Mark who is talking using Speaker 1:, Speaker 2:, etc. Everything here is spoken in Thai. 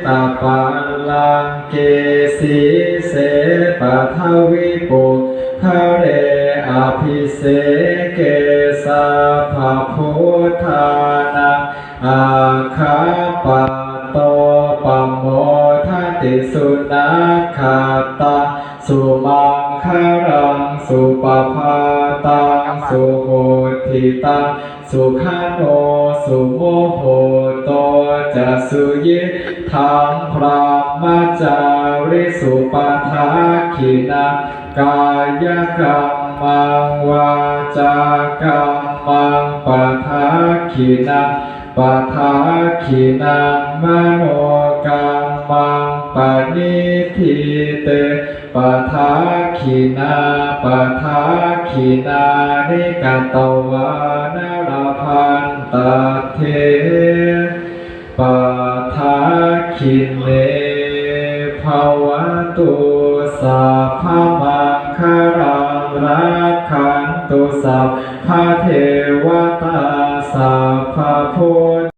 Speaker 1: ตาปัลลังเกสีเสปะทวิปุคะเรอภิเสเกสาภะพุทธานังอาคาปะโตปะโมทติสุนัขขาตาสุมังคารังสุปภาตังสุโหติตังสุขาโนสุโมโหโตจะสุยิทังพระมัจจาริสุปทาขินะกายกรรมังวาจากรรมังปทาขินะปทาขินะมโนกรรมังปณิทิเตปทาขินาปทาขินานิกตวานรพันตเทปทาขิเนภวตุสัพพมังคารังรักขันตุสัพพะเทวตาสัพพะพุทธ